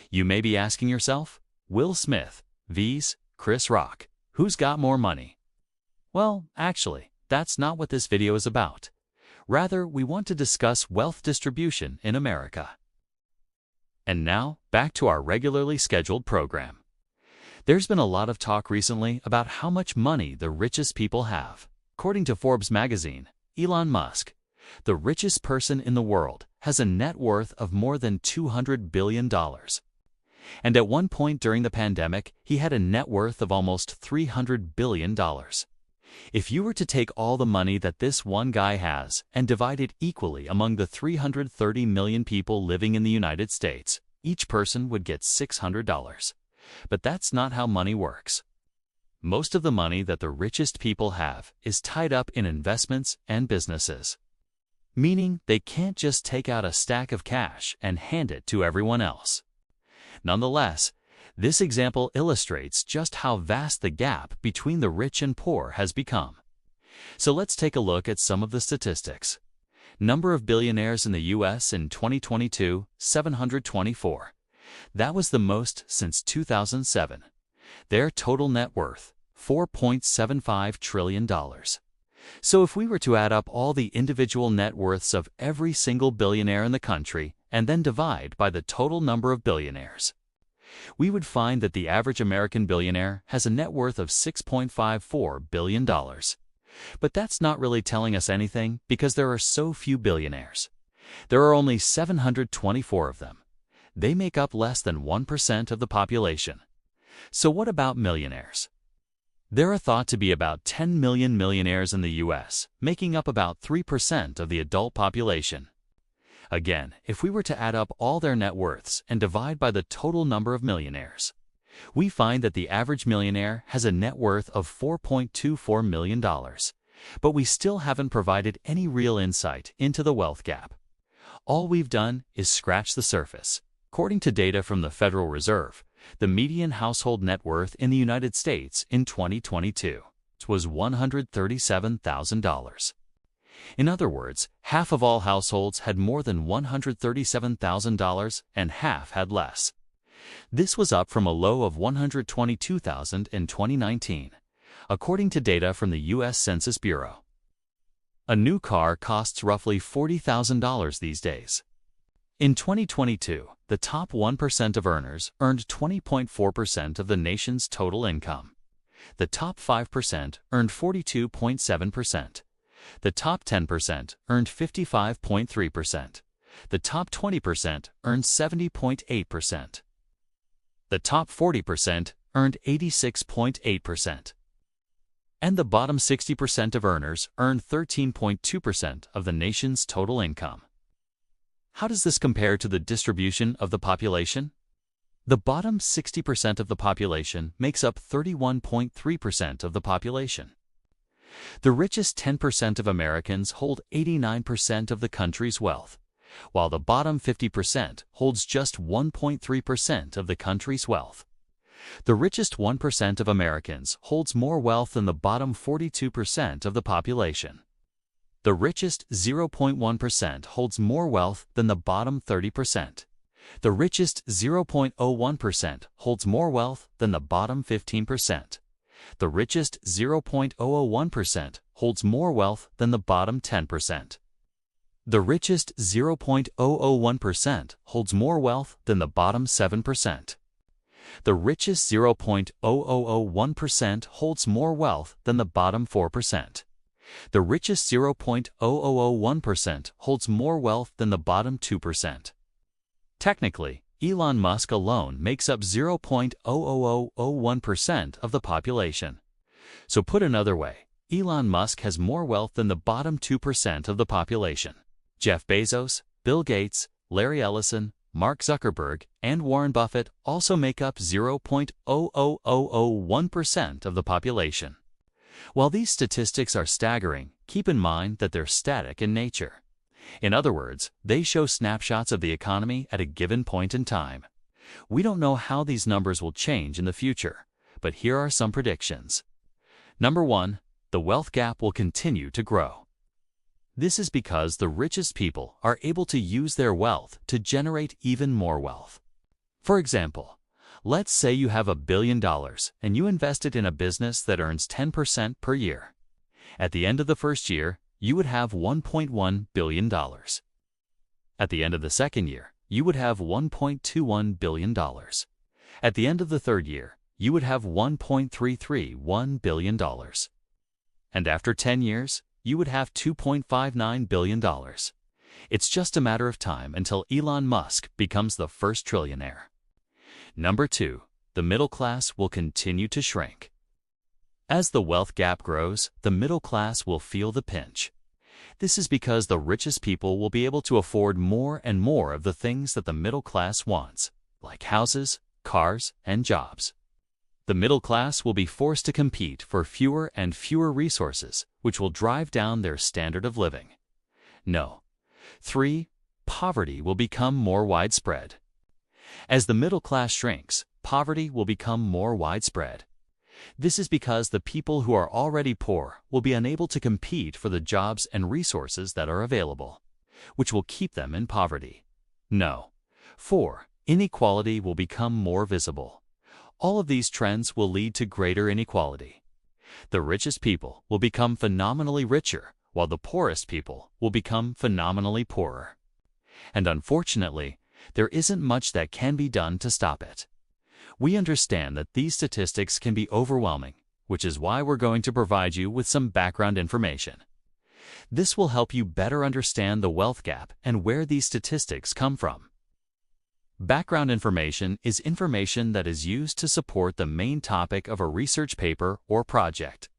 You may be asking yourself, Will Smith vs. Chris Rock, who's got more money? Well, actually, that's not what this video is about. Rather, we want to discuss wealth distribution in America. And now, back to our regularly scheduled program. There's been a lot of talk recently about how much money the richest people have. According to Forbes magazine, Elon Musk, the richest person in the world, has a net worth of more than $200 billion. And at one point during the pandemic, he had a net worth of almost $300 billion. If you were to take all the money that this one guy has and divide it equally among the 330 million people living in the United States, each person would get $600. But that's not how money works. Most of the money that the richest people have is tied up in investments and businesses, meaning they can't just take out a stack of cash and hand it to everyone else. Nonetheless, this example illustrates just how vast the gap between the rich and poor has become. So let's take a look at some of the statistics. Number of billionaires in the U.S. in 2022, 724. That was the most since 2007. Their total net worth, $4.75 trillion. So if we were to add up all the individual net worths of every single billionaire in the country and then divide by the total number of billionaires, we would find that the average American billionaire has a net worth of $6.54 billion. But that's not really telling us anything because there are so few billionaires. There are only 724 of them. They make up less than 1% of the population. So what about millionaires? There are thought to be about 10 million millionaires in the U.S., making up about 3% of the adult population. Again, if we were to add up all their net worths and divide by the total number of millionaires, we find that the average millionaire has a net worth of $4.24 million. But we still haven't provided any real insight into the wealth gap. All we've done is scratch the surface. According to data from the Federal Reserve, the median household net worth in the United States in 2022 was $137,000. In other words, half of all households had more than $137,000 and half had less. This was up from a low of $122,000 in 2019, according to data from the U.S. Census Bureau. A new car costs roughly $40,000 these days. In 2022, the top 1% of earners earned 20.4% of the nation's total income. The top 5% earned 42.7%. The top 10% earned 55.3%. The top 20% earned 70.8%. The top 40% earned 86.8%. And the bottom 60% of earners earned 13.2% of the nation's total income. How does this compare to the distribution of the population? The bottom 60% of the population makes up 31.3% of the population. The richest 10% of Americans hold 89% of the country's wealth, while the bottom 50% holds just 1.3% of the country's wealth. The richest 1% of Americans holds more wealth than the bottom 42% of the population. The richest 0.1% holds more wealth than the bottom 30%. The richest 0.01% holds more wealth than the bottom 15%. The richest 0.001% holds more wealth than the bottom 10%. The richest 0.001% holds more wealth than the bottom 7%. The richest 0.0001% holds more wealth than the bottom 4%. The richest 0.0001% holds more wealth than the bottom 2%. Technically, Elon Musk alone makes up 0.00001% of the population. So put another way, Elon Musk has more wealth than the bottom 2% of the population. Jeff Bezos, Bill Gates, Larry Ellison, Mark Zuckerberg, and Warren Buffett also make up 0.00001% of the population. While these statistics are staggering, keep in mind that they're static in nature. In other words, they show snapshots of the economy at a given point in time. We don't know how these numbers will change in the future, but here are some predictions. Number 1, the wealth gap will continue to grow. This is because the richest people are able to use their wealth to generate even more wealth. For example, let's say you have $1 billion and you invest it in a business that earns 10% per year. At the end of the first year, you would have $1.1 billion. At the end of the second year, you would have $1.21 billion. At the end of the third year, you would have $1.331 billion. And after 10 years, you would have $2.59 billion. It's just a matter of time until Elon Musk becomes the first trillionaire. Number 2, the middle class will continue to shrink. As the wealth gap grows, the middle class will feel the pinch. This is because the richest people will be able to afford more and more of the things that the middle class wants, like houses, cars, and jobs. The middle class will be forced to compete for fewer and fewer resources, which will drive down their standard of living. No. 3. Poverty will become more widespread. As the middle class shrinks, poverty will become more widespread. This is because the people who are already poor will be unable to compete for the jobs and resources that are available, which will keep them in poverty. No. 4. Inequality will become more visible. All of these trends will lead to greater inequality. The richest people will become phenomenally richer, while the poorest people will become phenomenally poorer. And unfortunately, there isn't much that can be done to stop it. We understand that these statistics can be overwhelming, which is why we're going to provide you with some background information. This will help you better understand the wealth gap and where these statistics come from. Background information is information that is used to support the main topic of a research paper or project.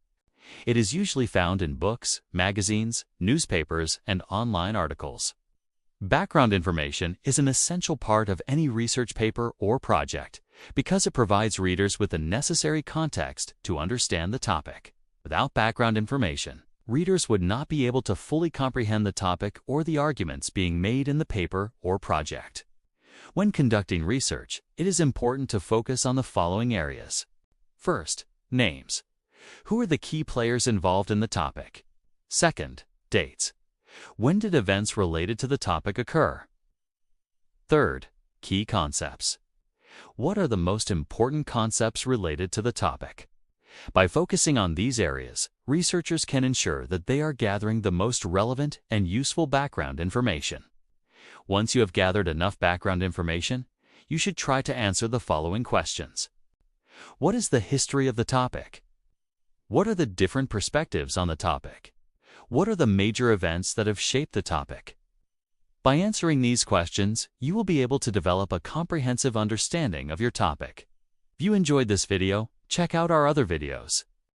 It is usually found in books, magazines, newspapers, and online articles. Background information is an essential part of any research paper or project because it provides readers with the necessary context to understand the topic. Without background information, readers would not be able to fully comprehend the topic or the arguments being made in the paper or project. When conducting research, it is important to focus on the following areas. First, names. Who are the key players involved in the topic? Second, dates. When did events related to the topic occur? Third, key concepts. What are the most important concepts related to the topic? By focusing on these areas, researchers can ensure that they are gathering the most relevant and useful background information. Once you have gathered enough background information, you should try to answer the following questions. What is the history of the topic? What are the different perspectives on the topic? What are the major events that have shaped the topic? By answering these questions, you will be able to develop a comprehensive understanding of your topic. If you enjoyed this video, check out our other videos.